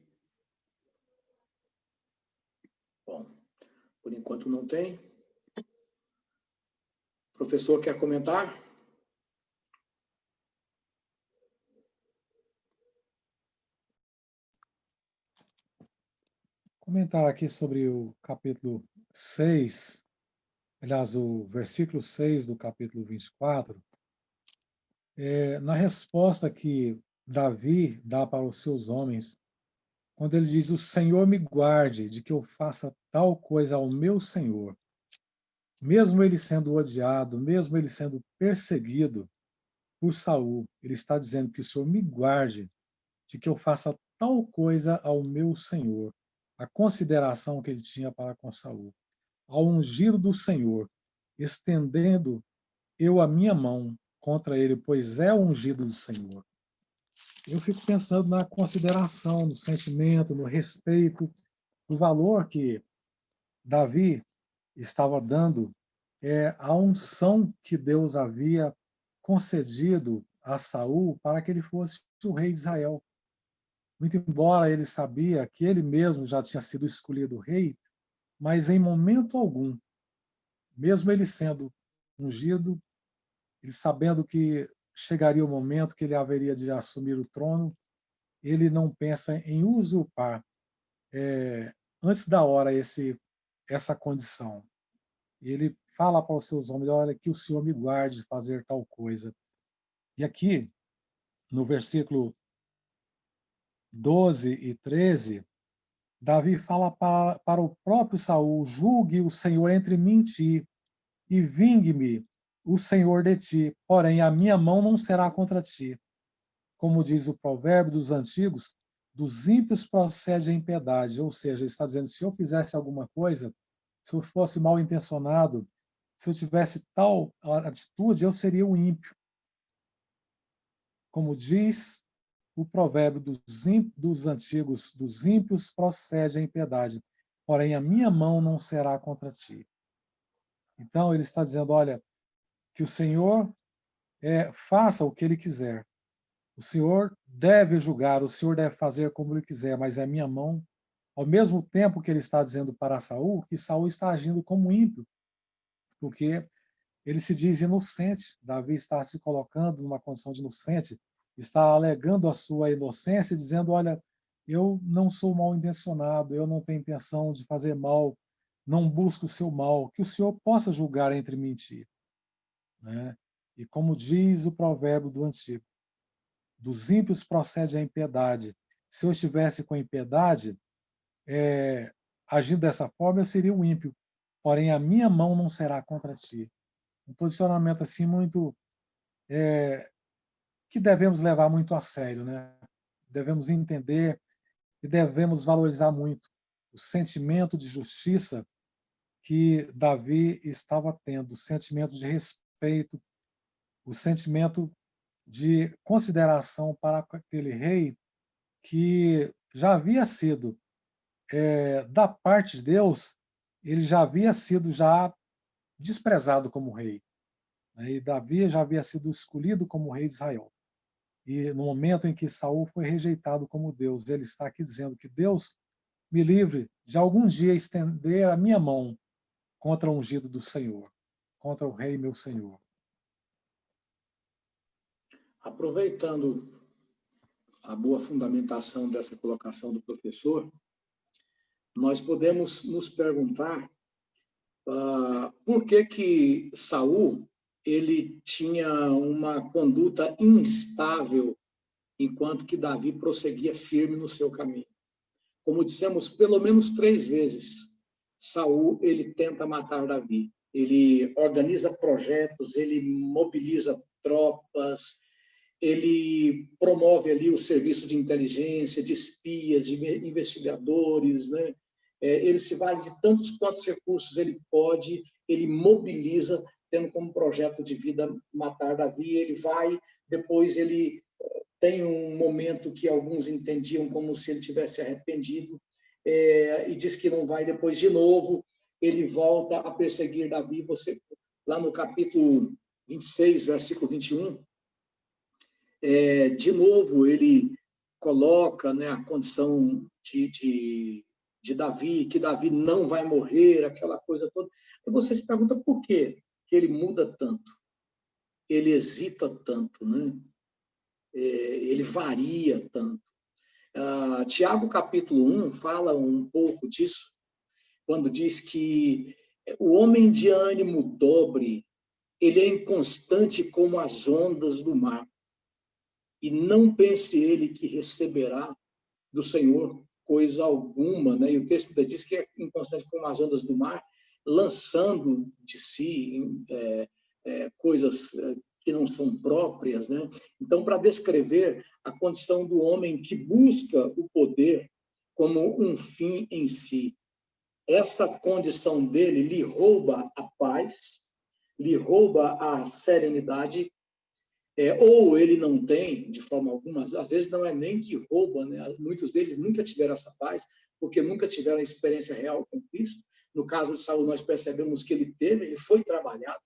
Bom, por enquanto não tem. O professor quer comentar? Comentar aqui sobre o capítulo 6, aliás, o versículo 6 do capítulo 24, na resposta que Davi dá para os seus homens, quando ele diz: o Senhor me guarde de que eu faça tal coisa ao meu Senhor. Mesmo ele sendo odiado, mesmo ele sendo perseguido por Saul, ele está dizendo que o Senhor me guarde de que eu faça tal coisa ao meu Senhor. A consideração que ele tinha para com Saul. Ao ungido do Senhor, estendendo eu a minha mão contra ele, pois é o ungido do Senhor. Eu fico pensando na consideração, no sentimento, no respeito, no valor que Davi estava dando à unção que Deus havia concedido a Saul para que ele fosse o rei de Israel. muito embora ele sabia que ele mesmo já tinha sido escolhido rei, mas em momento algum, mesmo ele sendo ungido, ele sabendo que chegaria o momento que ele haveria de assumir o trono, ele não pensa em usurpar antes da hora essa condição. E ele fala para os seus homens: olha, que o Senhor me guarde de fazer tal coisa. E aqui, no versículo 12 e 13, Davi fala para o próprio Saul: julgue o Senhor entre mim e ti, e vingue-me o Senhor de ti, porém a minha mão não será contra ti. Como diz o provérbio dos antigos, dos ímpios procede a impiedade. Ou seja, ele está dizendo: se eu fizesse alguma coisa, se eu fosse mal intencionado, se eu tivesse tal atitude, eu seria um ímpio. Como diz o provérbio dos antigos, dos ímpios procede a impiedade, porém a minha mão não será contra ti. Então ele está dizendo: olha, que o Senhor faça o que ele quiser. O Senhor deve julgar, o Senhor deve fazer como ele quiser, mas a minha mão, ao mesmo tempo que ele está dizendo para Saul, que Saul está agindo como ímpio, porque ele se diz inocente. Davi está se colocando numa condição de inocente, está alegando a sua inocência, dizendo: olha, eu não sou mal intencionado, eu não tenho intenção de fazer mal, não busco o seu mal, que o Senhor possa julgar entre mim e ti. Né? E como diz o provérbio do antigo, dos ímpios procede a impiedade. Se eu estivesse com impiedade, agindo dessa forma, eu seria um ímpio. Porém, a minha mão não será contra ti. Um posicionamento assim muito que devemos levar muito a sério, né? Devemos entender e devemos valorizar muito o sentimento de justiça que Davi estava tendo, o sentimento de respeito, o sentimento de consideração para aquele rei que já havia sido, da parte de Deus, ele já havia sido já desprezado como rei. Né? E Davi já havia sido escolhido como rei de Israel. E no momento em que Saul foi rejeitado como Deus, ele está aqui dizendo que Deus me livre de algum dia estender a minha mão contra o ungido do Senhor, contra o rei meu Senhor. Aproveitando a boa fundamentação dessa colocação do professor, nós podemos nos perguntar por que Saul ele tinha uma conduta instável enquanto que Davi prosseguia firme no seu caminho. Como dissemos, pelo menos 3 vezes, Saul ele tenta matar Davi. Ele organiza projetos, ele mobiliza tropas, ele promove ali o serviço de inteligência, de espias, de investigadores, né? Ele se vale de tantos quantos recursos ele pode, ele mobiliza, tendo como projeto de vida matar Davi. Ele vai, depois ele tem um momento que alguns entendiam como se ele tivesse arrependido, e diz que não vai. Depois, de novo, ele volta a perseguir Davi. Você, lá no capítulo 26, versículo 21, de novo, ele coloca, né, a condição de Davi, que Davi não vai morrer, aquela coisa toda. E você se pergunta por quê que ele muda tanto, ele hesita tanto, né? Ele varia tanto. Tiago, capítulo 1, fala um pouco disso, quando diz que o homem de ânimo dobre, ele é inconstante como as ondas do mar. E não pense ele que receberá do Senhor coisa alguma, né? E o texto ainda diz que é inconstante como as ondas do mar, lançando de si coisas que não são próprias, né? Então, para descrever a condição do homem que busca o poder como um fim em si, essa condição dele lhe rouba a paz, lhe rouba a serenidade, ou ele não tem, de forma alguma, às vezes não é nem que rouba, né? Muitos deles nunca tiveram essa paz, porque nunca tiveram a experiência real com Cristo. No caso de Saul, nós percebemos que ele teve, ele foi trabalhado,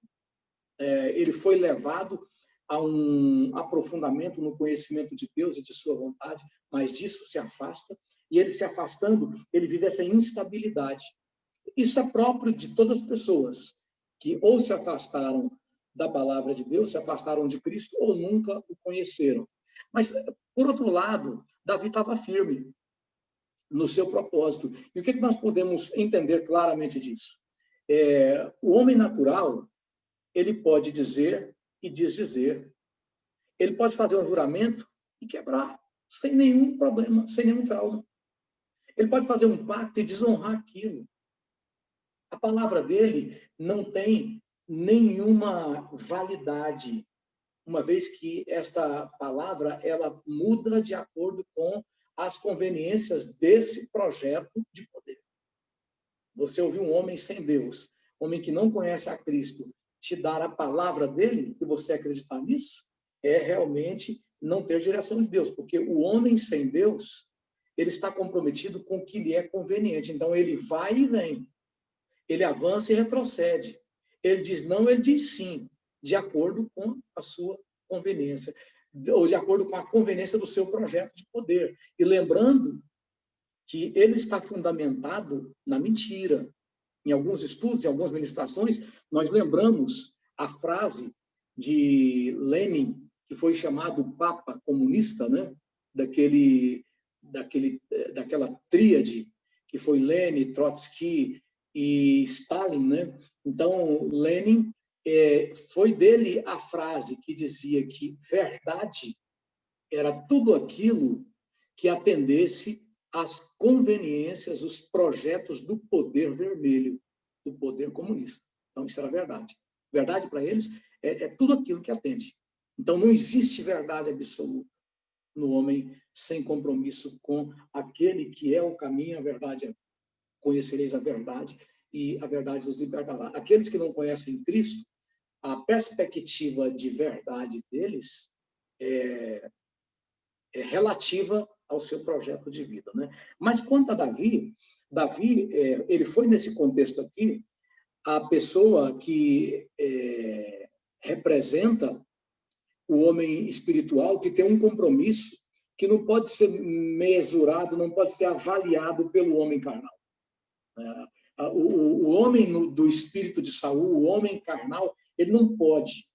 ele foi levado há um aprofundamento no conhecimento de Deus e de sua vontade, mas disso se afasta, e ele se afastando, ele vive essa instabilidade. Isso é próprio de todas as pessoas que ou se afastaram da palavra de Deus, se afastaram de Cristo, ou nunca o conheceram. Mas, por outro lado, Davi estava firme no seu propósito. E o que nós podemos entender claramente disso? O homem natural, ele pode dizer e desdizer. Ele pode fazer um juramento e quebrar, sem nenhum problema, sem nenhum trauma. Ele pode fazer um pacto e desonrar aquilo. A palavra dele não tem nenhuma validade, uma vez que esta palavra ela muda de acordo com as conveniências desse projeto de poder. Você ouvir um homem sem Deus, homem que não conhece a Cristo, te dar a palavra dele e você acreditar nisso, é realmente não ter direção de Deus, porque o homem sem Deus, ele está comprometido com o que lhe é conveniente. Então, ele vai e vem, ele avança e retrocede. Ele diz não, ele diz sim, de acordo com a sua conveniência, ou de acordo com a conveniência do seu projeto de poder. E lembrando que ele está fundamentado na mentira. Em alguns estudos, em algumas ministrações, nós lembramos a frase de Lenin, que foi chamado Papa comunista, né? Daquela tríade, que foi Lenin, Trotsky e Stalin, né? Então, Lenin, foi dele a frase que dizia que verdade era tudo aquilo que atendesse às conveniências, os projetos do poder vermelho, do poder comunista. Então, isso era verdade. Verdade, para eles, é tudo aquilo que atende. Então, não existe verdade absoluta no homem sem compromisso com aquele que é o caminho, a verdade. Conhecereis a verdade, e a verdade os libertará. Aqueles que não conhecem Cristo, a perspectiva de verdade deles é relativa ao seu projeto de vida, né? Mas quanto a Davi, ele foi nesse contexto aqui a pessoa que representa o homem espiritual, que tem um compromisso que não pode ser mesurado, não pode ser avaliado pelo homem carnal. O homem do espírito de Saul, o homem carnal, ele não pode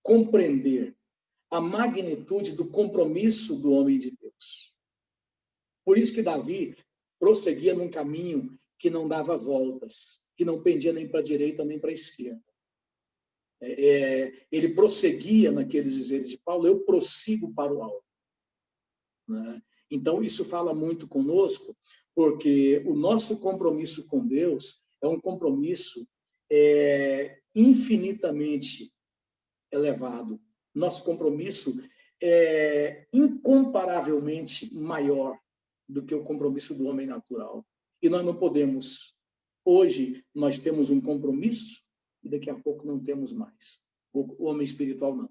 compreender a magnitude do compromisso do homem de Deus. Por isso que Davi prosseguia num caminho que não dava voltas, que não pendia nem para a direita nem para a esquerda. Ele prosseguia naqueles dizeres de Paulo, eu prossigo para o alto. Né? Então, isso fala muito conosco, porque o nosso compromisso com Deus é um compromisso infinitamente elevado. Nosso compromisso é incomparavelmente maior do que o compromisso do homem natural. E nós não podemos. Hoje, nós temos um compromisso e daqui a pouco não temos mais. O homem espiritual, não.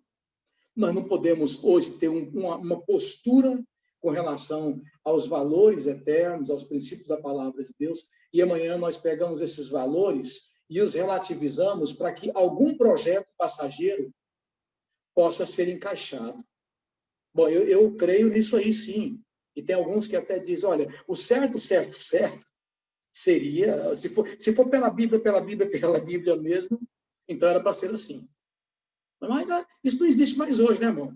Nós não podemos hoje ter uma postura com relação aos valores eternos, aos princípios da palavra de Deus, e amanhã nós pegamos esses valores e os relativizamos para que algum projeto passageiro possa ser encaixado. Bom, eu creio nisso aí, sim. E tem alguns que até dizem, olha, o certo seria, se for pela Bíblia mesmo, então era para ser assim. Mas isso não existe mais hoje, né, irmão?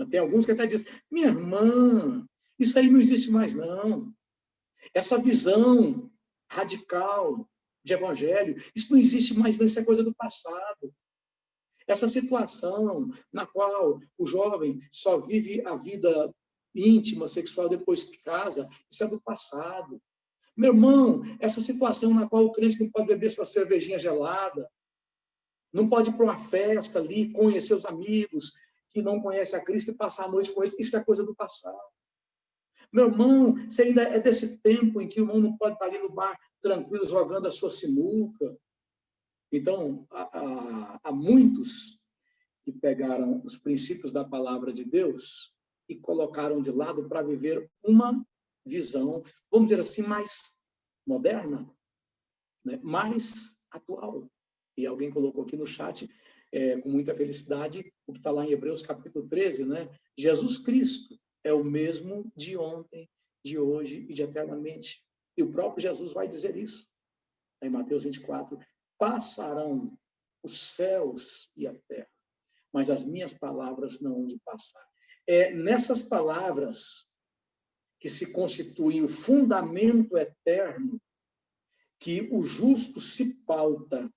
Tem alguns que até dizem, minha irmã, isso aí não existe mais, não. Essa visão radical de evangelho, isso não existe mais, não, isso é coisa do passado. Essa situação na qual o jovem só vive a vida íntima, sexual, depois que casa, isso é do passado. Meu irmão, essa situação na qual o crente não pode beber sua cervejinha gelada, não pode ir para uma festa ali, conhecer os amigos que não conhecem a Cristo e passar a noite com eles, isso é coisa do passado. Meu irmão, você ainda é desse tempo em que o irmão não pode estar ali no bar tranquilo, jogando a sua sinuca. Então, há muitos que pegaram os princípios da palavra de Deus e colocaram de lado para viver uma visão, vamos dizer assim, mais moderna, né? Mais atual. E alguém colocou aqui no chat, com muita felicidade o que está lá em Hebreus capítulo 13, né? Jesus Cristo é o mesmo de ontem, de hoje e de eternamente. E o próprio Jesus vai dizer isso. Em Mateus 24, passarão os céus e a terra, mas as minhas palavras não hão de passar. É nessas palavras que se constitui o fundamento eterno que o justo se pauta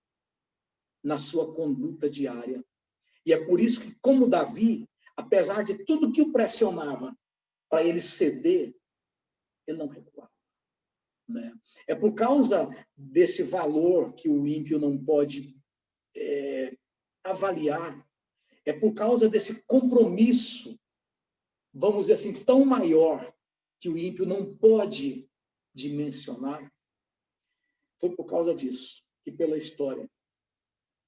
na sua conduta diária. E é por isso que, como Davi, apesar de tudo que o pressionava para ele ceder, ele não recuava, né? É por causa desse valor que o ímpio não pode avaliar, é por causa desse compromisso, vamos dizer assim, tão maior, que o ímpio não pode dimensionar. Foi por causa disso que, pela história,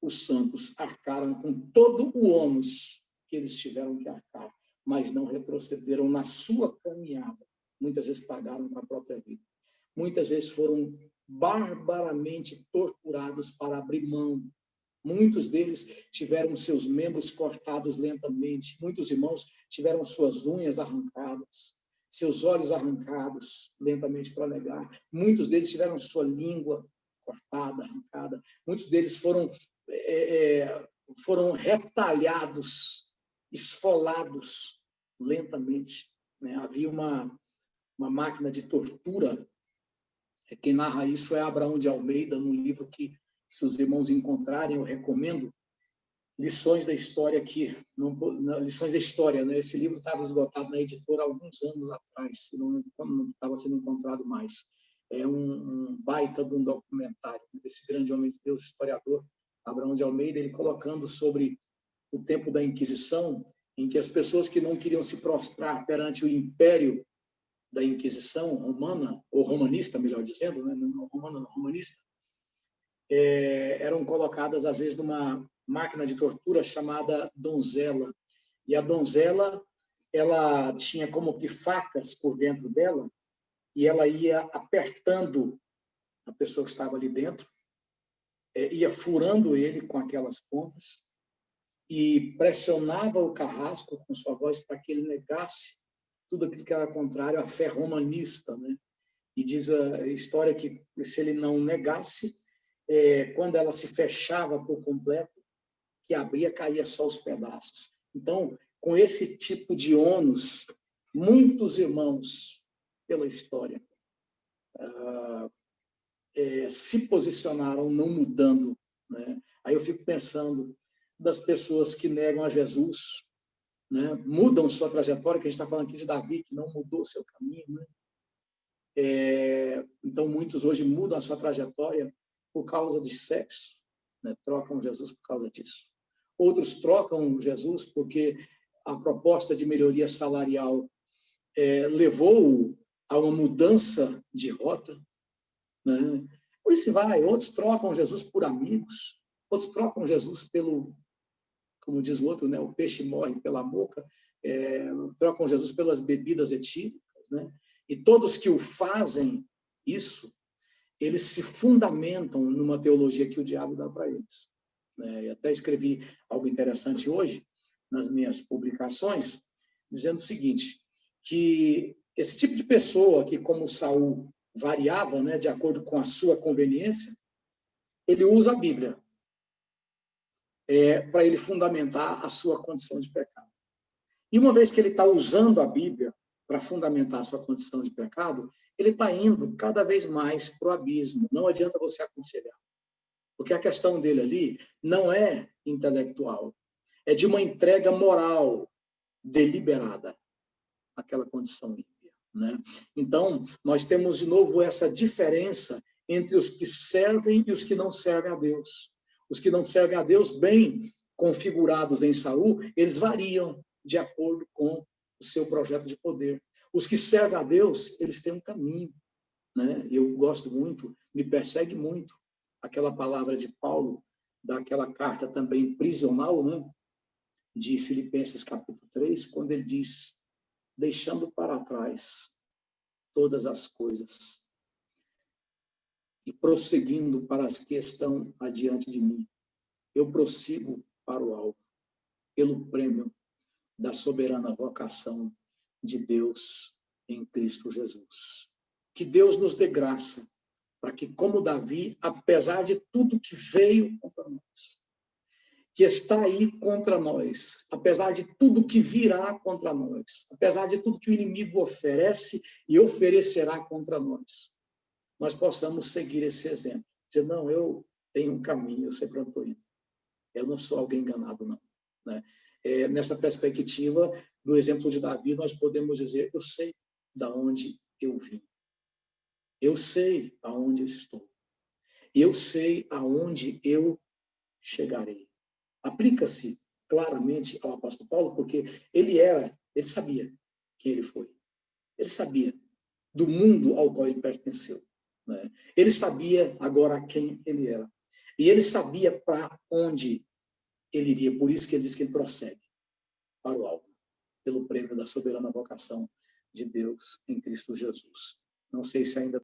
os santos arcaram com todo o ônus que eles tiveram que arcar, mas não retrocederam na sua caminhada. Muitas vezes pagaram com a própria vida. Muitas vezes foram barbaramente torturados para abrir mão. Muitos deles tiveram seus membros cortados lentamente. Muitos irmãos tiveram suas unhas arrancadas, seus olhos arrancados lentamente para negar. Muitos deles tiveram sua língua cortada, arrancada. Muitos deles foram retalhados, esfolados lentamente, né? Havia uma máquina de tortura. Quem narra isso é Abraão de Almeida, num livro que, se os irmãos encontrarem, eu recomendo, Lições da História aqui, Lições da História, né? Esse livro estava esgotado na editora há alguns anos atrás, não estava sendo encontrado mais. É um baita de um documentário desse grande homem de Deus, historiador, Abraão de Almeida, ele colocando sobre o tempo da Inquisição, em que as pessoas que não queriam se prostrar perante o império da Inquisição romana, ou romanista, melhor dizendo, né? Não romana, não, romanista, eram colocadas, às vezes, numa máquina de tortura chamada donzela. E a donzela, ela tinha como que facas por dentro dela, e ela ia apertando a pessoa que estava ali dentro, ia furando ele com aquelas pontas, e pressionava o carrasco com sua voz para que ele negasse tudo aquilo que era contrário à fé romanista, né? E diz a história que, se ele não negasse, quando ela se fechava por completo, que abria, caía só os pedaços. Então, com esse tipo de ônus, muitos irmãos, pela história, se posicionaram não mudando, né? Aí eu fico pensando das pessoas que negam a Jesus, né? Mudam sua trajetória, que a gente está falando aqui de Davi, que não mudou seu caminho, né? Então, muitos hoje mudam a sua trajetória por causa de sexo, né? Trocam Jesus por causa disso. Outros trocam Jesus porque a proposta de melhoria salarial levou a uma mudança de rota, né? Por isso vai. Outros trocam Jesus por amigos, outros trocam Jesus pelo, como diz o outro, né? O peixe morre pela boca, trocam Jesus pelas bebidas etílicas, né? E todos que o fazem isso, eles se fundamentam numa teologia que o diabo dá para eles. E até escrevi algo interessante hoje nas minhas publicações, dizendo o seguinte, que esse tipo de pessoa que, como Saul, variava, né, de acordo com a sua conveniência, ele usa a Bíblia para ele fundamentar a sua condição de pecado. E uma vez que ele está usando a Bíblia para fundamentar a sua condição de pecado, ele está indo cada vez mais para o abismo. Não adianta você aconselhar. Porque a questão dele ali não é intelectual, é de uma entrega moral deliberada àquela condição ímpia, né? Então, nós temos de novo essa diferença entre os que servem e os que não servem a Deus. Os que não servem a Deus, bem configurados em Saul, eles variam de acordo com o seu projeto de poder. Os que servem a Deus, eles têm um caminho, né? Eu gosto muito, me persegue muito aquela palavra de Paulo, daquela carta também prisional, né? De Filipenses capítulo 3, quando ele diz, deixando para trás todas as coisas e prosseguindo para as que estão adiante de mim, eu prossigo para o alvo, pelo prêmio da soberana vocação de Deus em Cristo Jesus. Que Deus nos dê graça para que, como Davi, apesar de tudo que veio contra nós, que está aí contra nós, apesar de tudo que virá contra nós, apesar de tudo que o inimigo oferece e oferecerá contra nós, nós possamos seguir esse exemplo. Dizer, não, eu tenho um caminho, eu sei para onde estou indo. Eu não sou alguém enganado, não. Né? Nessa perspectiva do exemplo de Davi, nós podemos dizer, eu sei de onde eu vim. Eu sei aonde eu estou. Eu sei aonde eu chegarei. Aplica-se claramente ao apóstolo Paulo, porque ele sabia quem ele foi. Ele sabia do mundo ao qual ele pertenceu. Né? Ele sabia agora quem ele era. E ele sabia para onde ele iria. Por isso que ele diz que ele prossegue para o alvo, pelo prêmio da soberana vocação de Deus em Cristo Jesus. Não sei se ainda